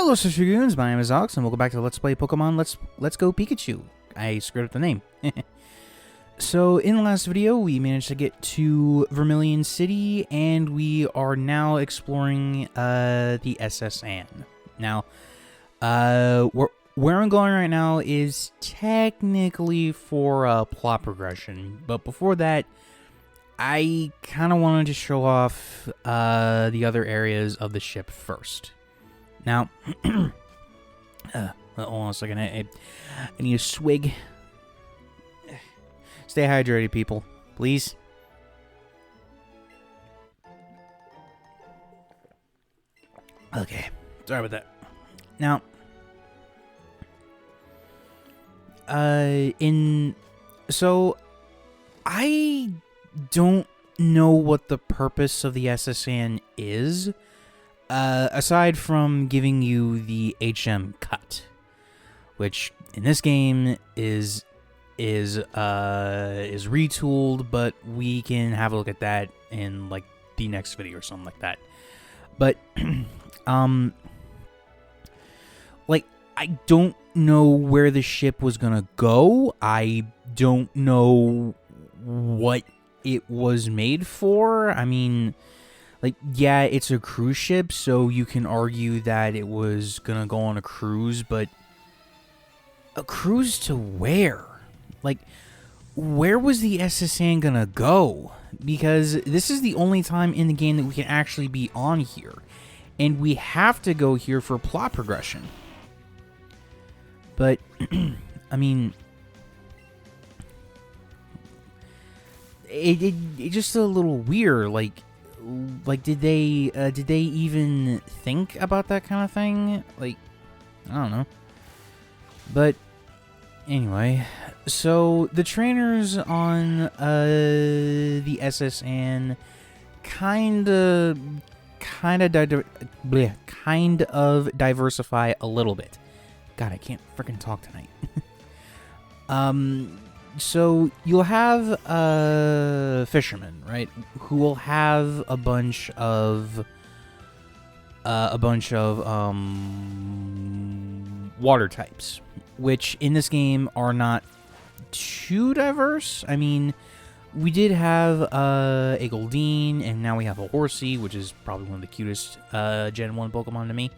Hello, Sister Goons. My name is Alex, and welcome back to Let's Play Pokemon Let's Go Pikachu. I screwed up the name. So, in the last video, we managed to get to Vermilion City, and we are now exploring the SS Anne. Now, where I'm going right now is technically for plot progression, but before that, I kind of wanted to show off the other areas of the ship first. Now, hold on a second. I need a swig. Stay hydrated, people, please. Okay, sorry about that. Now, so I don't know what the purpose of the SS Anne is. Aside from giving you the HM cut, which in this game is retooled, but we can have a look at that in like the next video or something like that. But like I don't know where the ship was gonna go. I don't know what it was made for. I mean, like, yeah, it's a cruise ship, so you can argue that it was gonna go on a cruise, but a cruise to where? Like, where was the SS Anne gonna go? Because this is the only time in the game that we can actually be on here, and we have to go here for plot progression. But, I mean, it's just a little weird, like, did they even think about that kind of thing? Like, I don't know. But anyway, so the trainers on the SS Anne kind of diversify a little bit. God, I can't freaking talk tonight. So you'll have fishermen, right, who will have a bunch of water types, which in this game are not too diverse. I mean, we did have a Goldeen, and now we have a Horsey, which is probably one of the cutest Gen 1 Pokemon to me.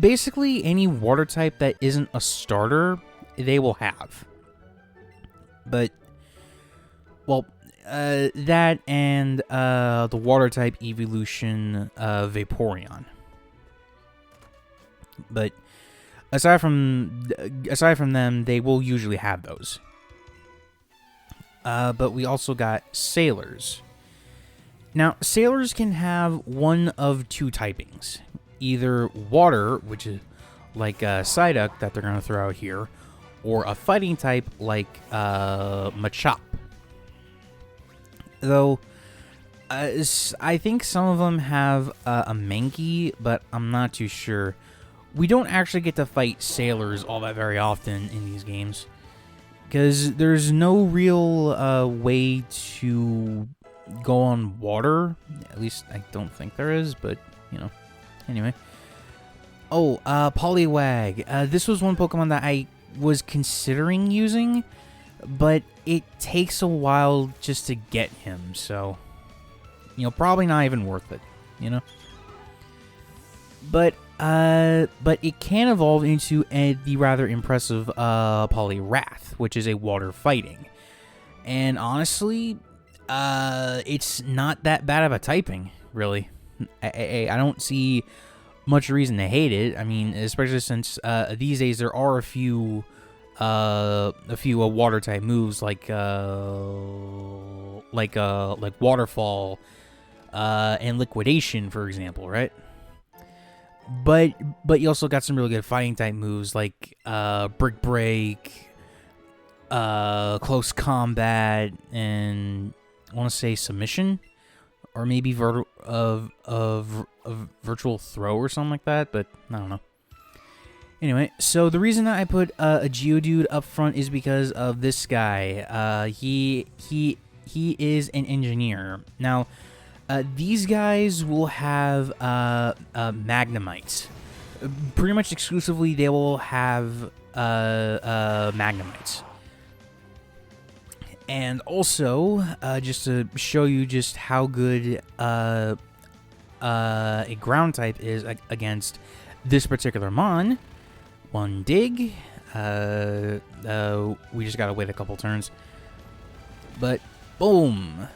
Basically, any water type that isn't a starter, they will have. But, well, that and the water type evolution Vaporeon. But aside from them, they will usually have those. But we also got sailors. Now, sailors can have one of two typings. Either water, which is like Psyduck that they're going to throw out here, or a fighting type like Machop. Though, I think some of them have a Mankey, but I'm not too sure. We don't actually get to fight sailors all that very often in these games, because there's no real way to go on water. At least I don't think there is, but, you know. Anyway. Oh, Poliwag. This was one Pokemon that I was considering using, but it takes a while just to get him, so, you know, probably not even worth it, you know? But it can evolve into the rather impressive Poliwrath, which is a water fighting. And honestly, it's not that bad of a typing, really. I don't see much reason to hate it. I mean, especially since these days there are a few water type moves like Waterfall and Liquidation, for example, right? But you also got some really good fighting type moves like Brick Break, Close Combat, and I want to say Submission. Or maybe Virtual Throw or something like that, but I don't know. Anyway, so the reason that I put a Geodude up front is because of this guy. He is an engineer. Now, These guys will have Magnemites. Pretty much exclusively, they will have Magnemites. And also, just to show you just how good a ground type is against this particular mon, one dig. We just gotta wait a couple turns. But boom.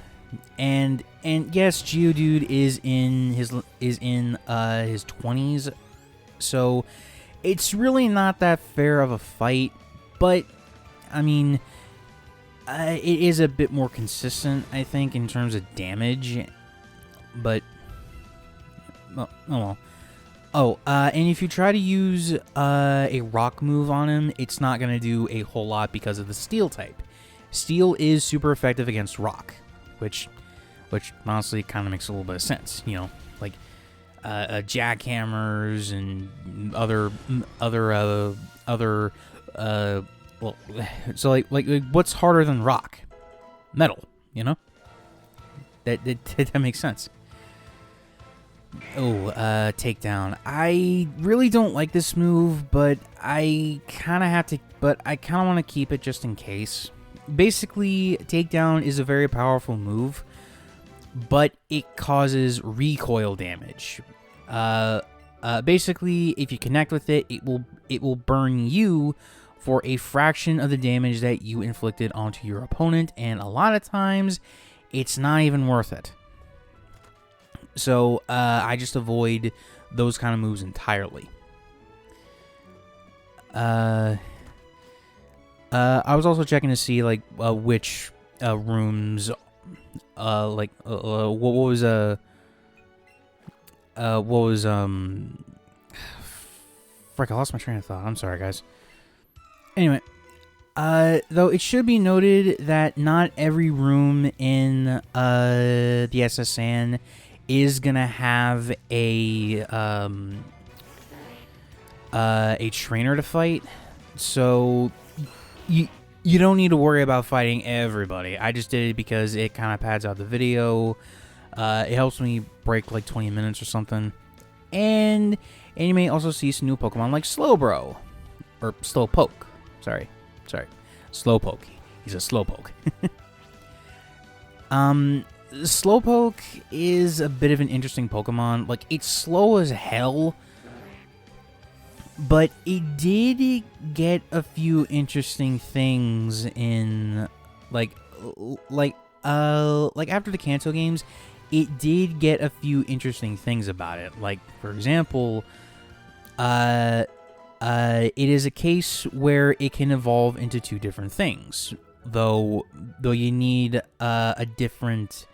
And yes, Geodude is in his 20s, so it's really not that fair of a fight. But I mean, it is a bit more consistent, I think, in terms of damage. But oh well. Oh, and if you try to use a rock move on him, it's not gonna do a whole lot because of the steel type. Steel is super effective against rock. Which honestly kind of makes a little bit of sense, you know, like jackhammers and other well, so like what's harder than rock? Metal, you know. That makes sense. Oh, takedown. I really don't like this move, but I kind of have to. But I kind of want to keep it just in case. Basically, takedown is a very powerful move, but it causes recoil damage. Basically, if you connect with it, it will burn you for a fraction of the damage that you inflicted onto your opponent, and a lot of times, it's not even worth it. So I just avoid those kind of moves entirely. I was also checking to see like which rooms, what was frick, I lost my train of thought. I'm sorry, guys. Anyway, though it should be noted that not every room in the SSN is gonna have a trainer to fight, so you don't need to worry about fighting everybody. I just did it because it kind of pads out the video. It helps me break like 20 minutes or something. And you may also see some new Pokemon like Slowbro. Or Slowpoke. Sorry. Slowpoke. He's a Slowpoke. Slowpoke is a bit of an interesting Pokemon. Like, it's slow as hell, but it did get a few interesting things in, like after the Kanto games, it did get a few interesting things about it. Like, for example, it is a case where it can evolve into two different things, though you need a different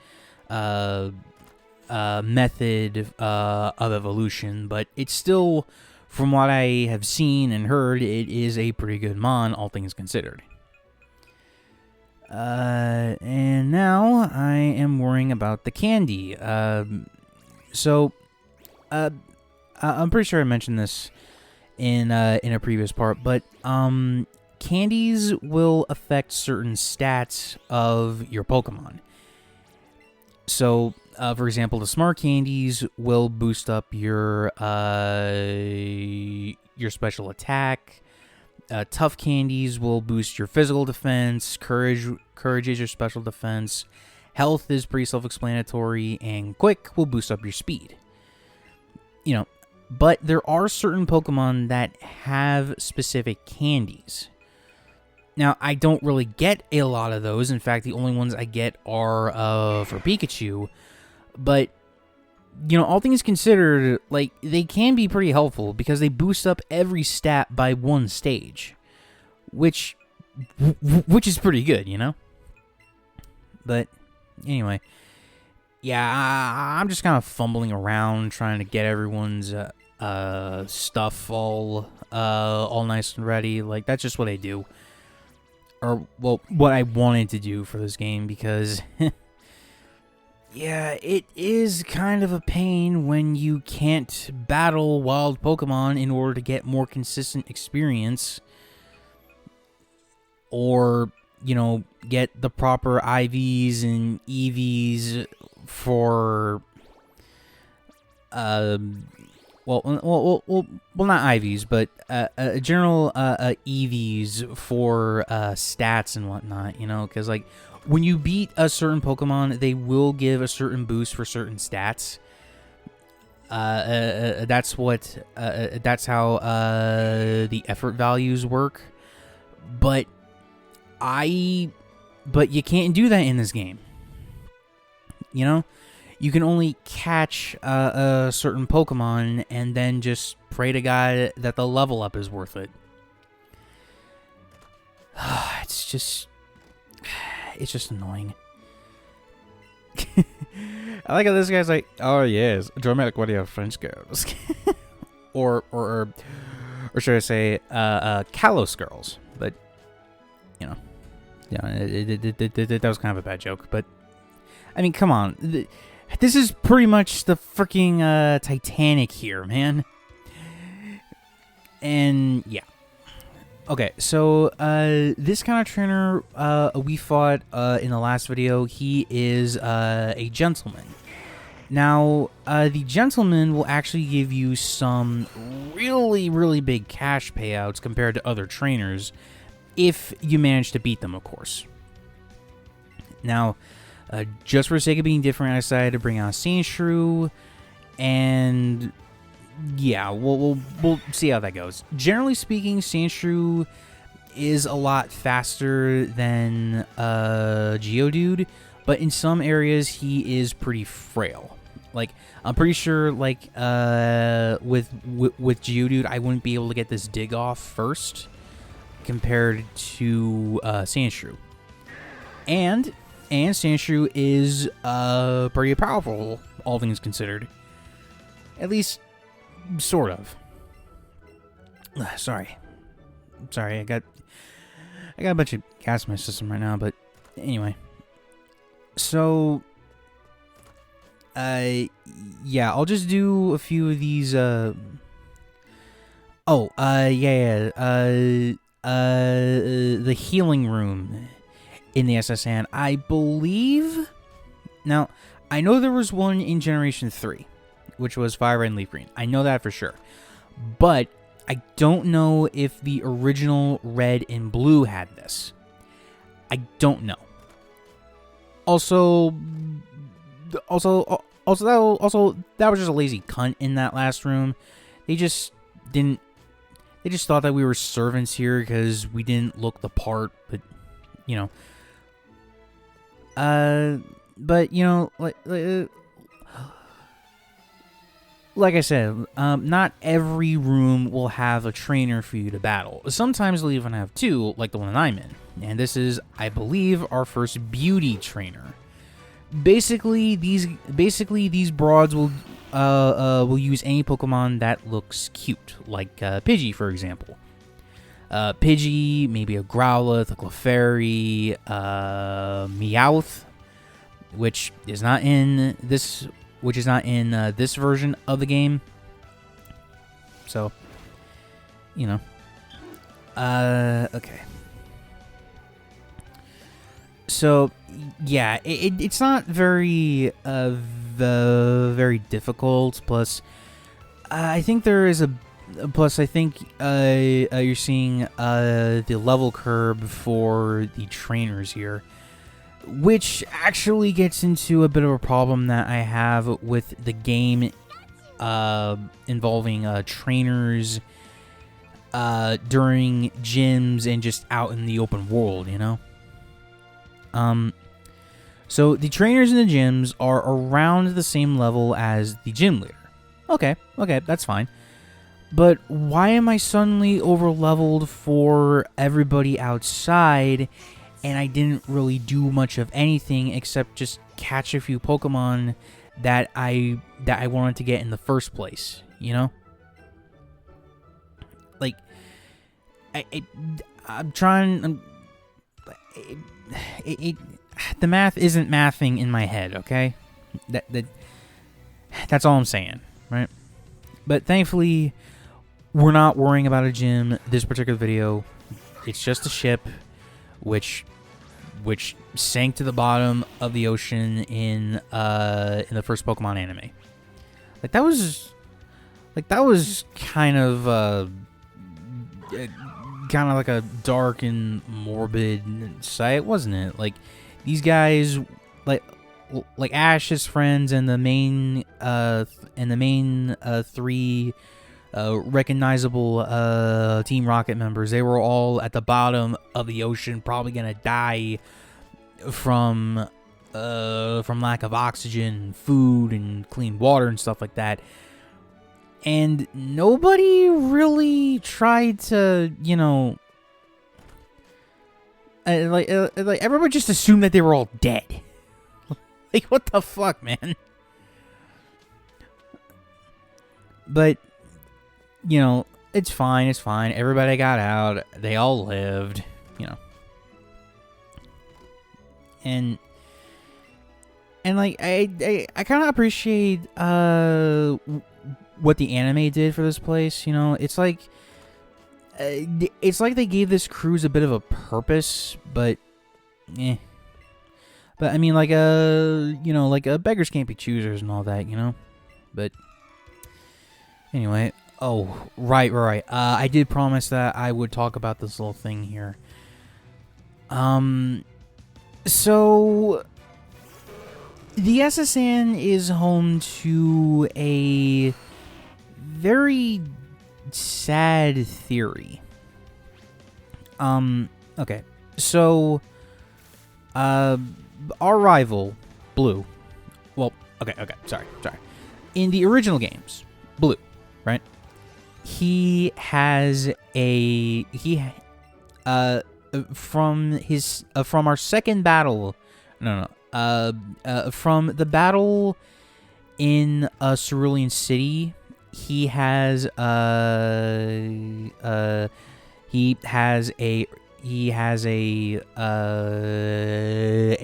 method of evolution, but it's still, from what I have seen and heard, it is a pretty good mon, all things considered. And now I am worrying about the candy. So I'm pretty sure I mentioned this in a previous part, but candies will affect certain stats of your Pokemon. So, for example, the smart candies will boost up your special attack. Tough candies will boost your physical defense. Courage is your special defense. Health is pretty self-explanatory, and quick will boost up your speed. You know, but there are certain Pokemon that have specific candies. Now, I don't really get a lot of those. In fact, the only ones I get are for Pikachu. But, you know, all things considered, like, they can be pretty helpful because they boost up every stat by one stage, which is pretty good, you know? But, anyway, yeah, I'm just kind of fumbling around trying to get everyone's stuff all nice and ready. Like, that's just what I do. Or, well, what I wanted to do for this game, because yeah, it is kind of a pain when you can't battle wild Pokemon in order to get more consistent experience, or, you know, get the proper IVs and EVs for well, not IVs, but general EVs for stats and whatnot. You know, because like when you beat a certain Pokemon, they will give a certain boost for certain stats. That's what. That's how the effort values work. But you can't do that in this game. You know. You can only catch a certain Pokemon and then just pray to God that the level up is worth it. It's just annoying. I like how this guy's like, oh yes, dramatic wedding of French girls, or should I say, Kalos girls? But you know, yeah, that was kind of a bad joke. But I mean, come on. This is pretty much the freaking Titanic here, man. And yeah. Okay, so this kind of trainer we fought in the last video, he is a gentleman. Now, the gentleman will actually give you some really, really big cash payouts compared to other trainers if you manage to beat them, of course. Now, just for the sake of being different, I decided to bring out Sandshrew, and yeah, we'll see how that goes. Generally speaking, Sandshrew is a lot faster than Geodude, but in some areas he is pretty frail. Like I'm pretty sure, like with Geodude, I wouldn't be able to get this dig off first compared to Sandshrew, and Sandshrew is pretty powerful, all things considered. At least, sort of. Sorry, I got a bunch of gas in my system right now, but anyway. So, yeah, I'll just do a few of these. The healing room in the SSN, I believe. Now, I know there was one in Generation 3, which was Fire Red and Leaf Green. I know that for sure. But I don't know if the original Red and Blue had this. I don't know. Also, that was just a lazy cunt in that last room. They just thought that we were servants here because we didn't look the part, but you know. But you know, like I said, not every room will have a trainer for you to battle. Sometimes they'll even have two, like the one that I'm in. And this is, I believe, our first beauty trainer. Basically, these broads will use any Pokemon that looks cute, like Pidgey, for example. Pidgey, maybe a Growlithe, a Clefairy, Meowth, which is not in this version of the game. So, you know. Okay. So, yeah, it's not very very difficult. Plus, I think there is a. Plus, I think you're seeing the level curve for the trainers here, which actually gets into a bit of a problem that I have with the game involving trainers during gyms and just out in the open world, you know? So the trainers in the gyms are around the same level as the gym leader. Okay, that's fine. But why am I suddenly over-leveled for everybody outside, and I didn't really do much of anything except just catch a few Pokemon that I wanted to get in the first place, you know? Like, I'm trying... the math isn't mathing in my head, okay? That's all I'm saying, right? But thankfully, we're not worrying about a gym this particular video. It's just a ship, which which sank to the bottom of the ocean in the first Pokemon anime. Like that was kind of like a dark and morbid sight, wasn't it? Like these guys, like Ash, his friends, and the main three recognizable Team Rocket members, they were all at the bottom of the ocean, probably gonna die from lack of oxygen, food, and clean water and stuff like that. And nobody really tried to, like everybody just assumed that they were all dead. Like, what the fuck, man? But, it's fine, Everybody got out. They all lived, And like, I kind of appreciate what the anime did for this place. It's like they gave this cruise a bit of a purpose, but But I mean, like beggars can't be choosers and all that, But anyway, right. I did promise that I would talk about this little thing here. So the SSN is home to a very sad theory. Okay. So our rival, Blue. Well, okay, sorry. In the original games, Blue, right? From our second battle, from the battle in Cerulean City, he has a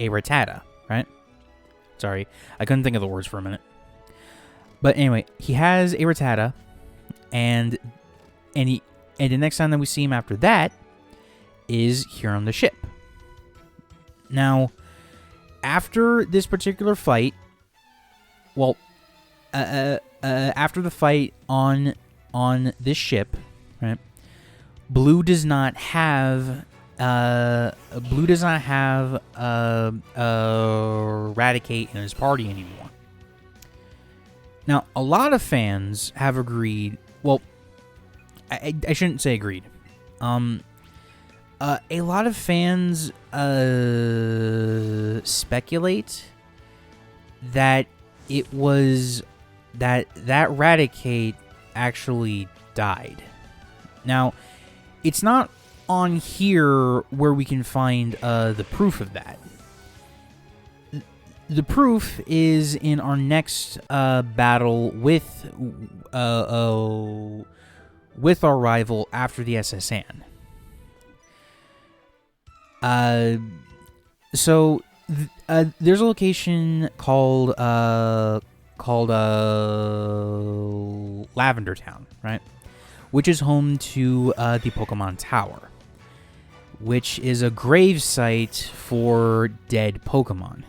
Rattata, right? Sorry, I couldn't think of the words for a minute. But anyway, he has a Rattata, and the next time that we see him after that is here on the ship. Now, after this particular fight, after the fight on this ship, right? Blue does not have Raticate in his party anymore. Now, a lot of fans have agreed. Well, I shouldn't say agreed. A lot of fans speculate that it was that Raticate actually died. Now, it's not on here where we can find the proof of that. The proof is in our next battle with our rival after the SSN. So there's a location called Lavender Town, right? Which is home to the Pokemon Tower, which is a grave site for dead Pokemon.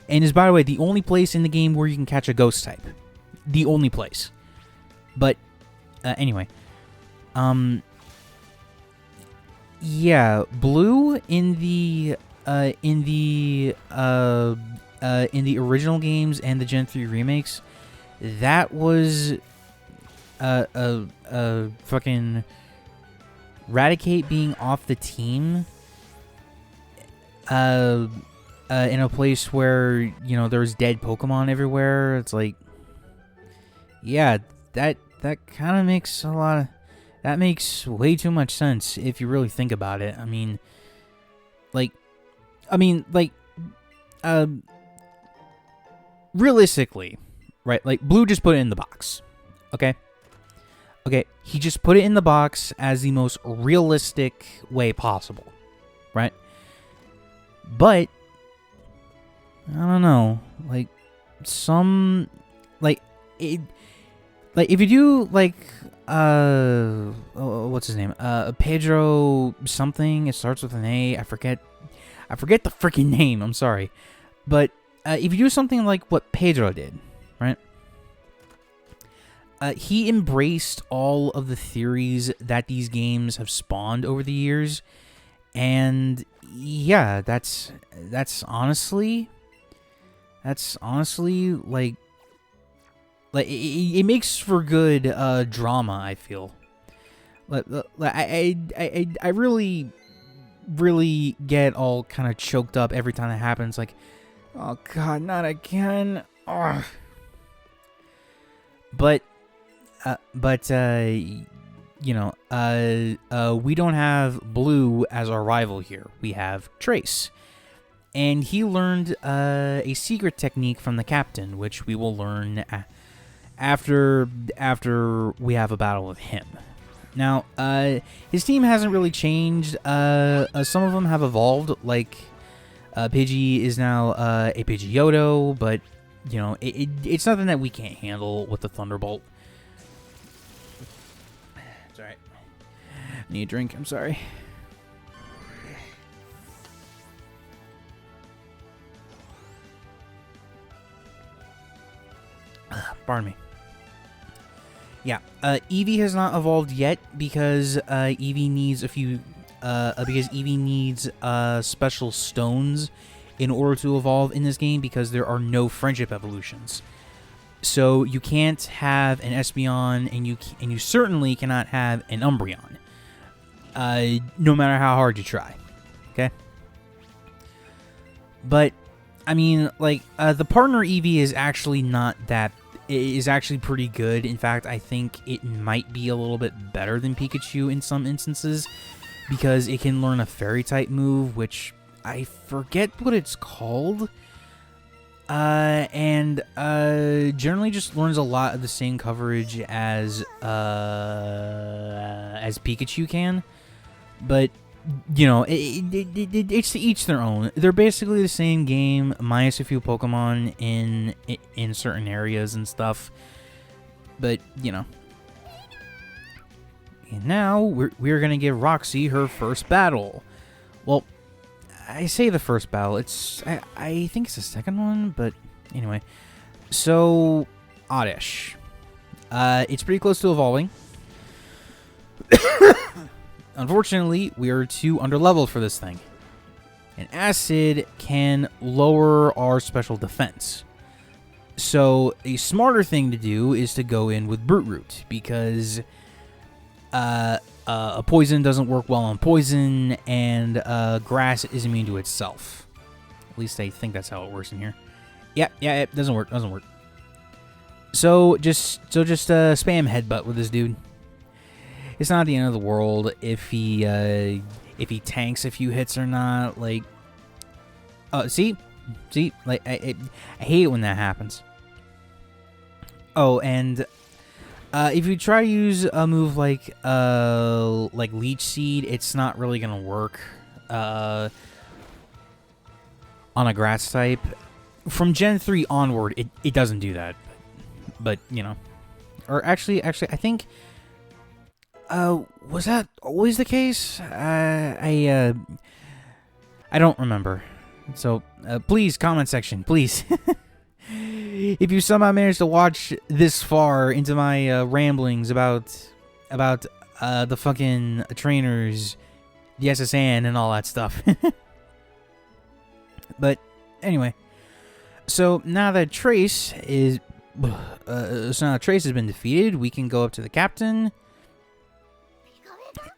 And is, by the way, the only place in the game where you can catch a ghost type. The only place. But, anyway. Yeah, Blue in the original games and the Gen 3 remakes, that was fucking Raticate being off the team in a place where, there's dead Pokemon everywhere. It's like, yeah, that kind of makes that makes way too much sense if you really think about it. Realistically, right? Like, Blue just put it in the box. Okay, he just put it in the box as the most realistic way possible, right? But I don't know, Like, if you do, like, what's his name? Pedro something. It starts with an A. I forget the freaking name. I'm sorry. But if you do something like what Pedro did, right? He embraced all of the theories that these games have spawned over the years. And yeah, that's honestly like it makes for good drama, I feel. I really get all kind of choked up every time it happens. Like, oh god, not again. Ugh. But you know, we don't have Blue as our rival here. We have Trace. And he learned a secret technique from the captain, which we will learn after we have a battle with him. Now, his team hasn't really changed. Some of them have evolved, like Pidgey is now a Pidgeotto, but you know, it's nothing that we can't handle with the Thunderbolt. It's alright. Need a drink, I'm sorry. Pardon me. Yeah, Eevee has not evolved yet because Eevee needs a few. Because Eevee needs special stones in order to evolve in this game because there are no friendship evolutions. So you can't have an Espeon, and you certainly cannot have an Umbreon. No matter how hard you try. Okay. But I mean, like the partner Eevee is actually not that. It is actually pretty good. In fact, I think it might be a little bit better than Pikachu in some instances because it can learn a Fairy-type move, which I forget what it's called. And generally just learns a lot of the same coverage as Pikachu can. But you know, it's to each their own. They're basically the same game, minus a few Pokemon in certain areas and stuff. But you know, and now we're gonna give Roxy her first battle. Well, I say the first battle. I think it's the second one, but anyway. So Oddish, it's pretty close to evolving. Unfortunately, we are too underleveled for this thing. And Acid can lower our special defense. So a smarter thing to do is to go in with Brute Root, because a poison doesn't work well on poison, and grass is immune to itself. At least I think that's how it works in here. Yeah, it doesn't work. So just spam Headbutt with this dude. It's not the end of the world if he tanks a few hits or not. Like, see, like I hate it when that happens. Oh, and if you try to use a move like Leech Seed, it's not really gonna work on a grass type. From Gen 3 onward, it doesn't do that. But you know, or actually, I think. Was that always the case? I don't remember. So, please, comment section, please. If you somehow managed to watch this far into my ramblings about the fucking trainers, the SSN, and all that stuff. But anyway, so now that Trace has been defeated, we can go up to the captain.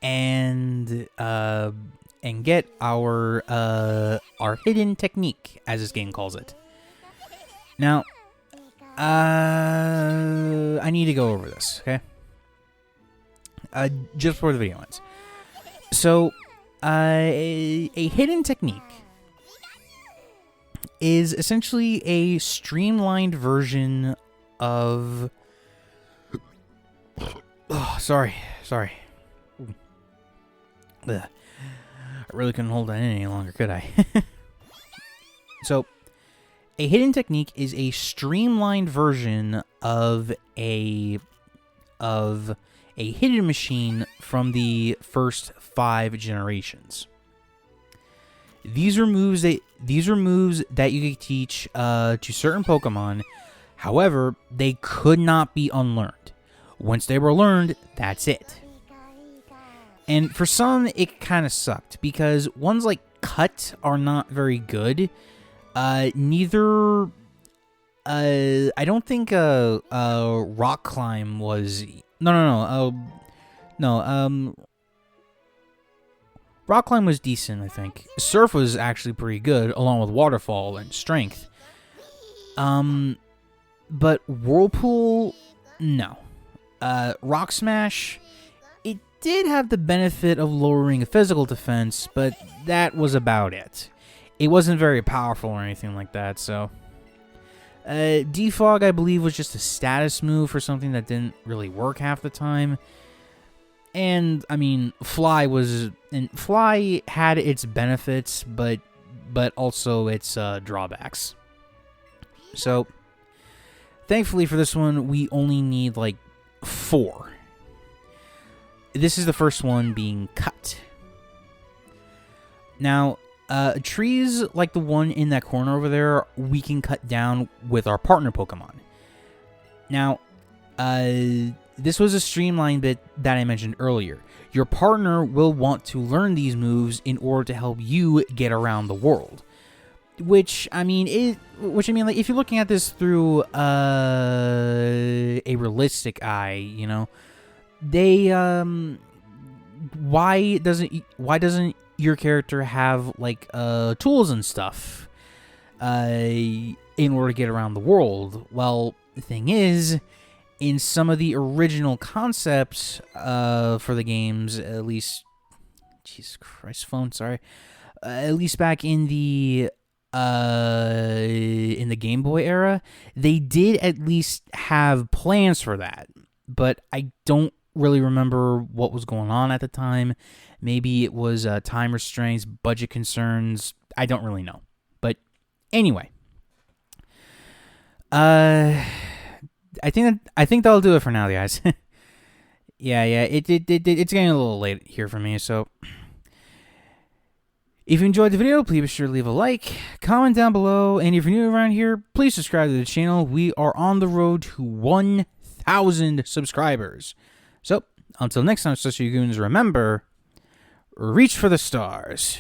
And get our hidden technique, as this game calls it. Now, I need to go over this, okay? Just before the video ends. So, a hidden technique is essentially a streamlined version of. Oh, sorry. Ugh. I really couldn't hold that in any longer, could I? So, a hidden technique is a streamlined version of a of a hidden machine from the first 5 generations. These are moves that you could teach to certain Pokemon. However, they could not be unlearned. Once they were learned, that's it. And for some, it kind of sucked because ones like Cut are not very good. Neither. I don't think Rock Climb was. No. Rock Climb was decent, I think. Surf was actually pretty good, along with Waterfall and Strength. But Whirlpool, no. Rock Smash, it did have the benefit of lowering physical defense, but that was about it. It wasn't very powerful or anything like that, so... Defog, I believe, was just a status move for something that didn't really work half the time. And, I mean, Fly had its benefits, but also its drawbacks. So, thankfully for this one, we only need, like, 4. This is the first one being Cut. Now, trees like the one in that corner over there, we can cut down with our partner Pokemon. Now, this was a streamline bit that I mentioned earlier. Your partner will want to learn these moves in order to help you get around the world. Which, I mean, like, if you're looking at this through a realistic eye, you know, they, why doesn't your character have, like, tools and stuff in order to get around the world? Well, the thing is, in some of the original concepts for the games, at least, Jesus Christ, phone, sorry, at least back in the Game Boy era, they did at least have plans for that, but I don't really remember what was going on at the time. Maybe it was time restraints, budget concerns. I don't really know. But anyway, I think that'll do it for now, guys. yeah. It's getting a little late here for me. So, if you enjoyed the video, please be sure to leave a like, comment down below, and if you're new around here, please subscribe to the channel. We are on the road to 1,000 subscribers. So, until next time, Social Goons, remember, reach for the stars.